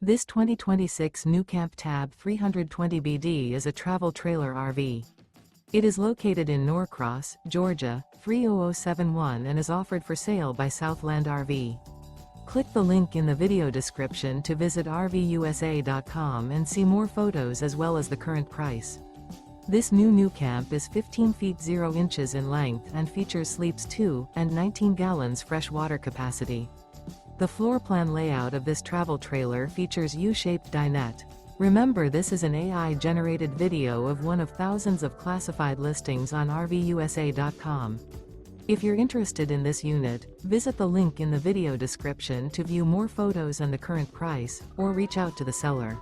This 2026 NuCamp TAB 320BD is a travel trailer RV. It is located in Norcross, Georgia, 30071 and is offered for sale by Southland RV. Click the link in the video description to visit RVUSA.com and see more photos as well as the current price. This new NuCamp is 15 feet 0 inches in length and features sleeps 2 and 19 gallons fresh water capacity. The floor plan layout of this travel trailer features U-Shaped Dinette. Remember, this is an AI-generated video of one of thousands of classified listings on RVUSA.com. If you're interested in this unit, visit the link in the video description to view more photos and the current price, or reach out to the seller.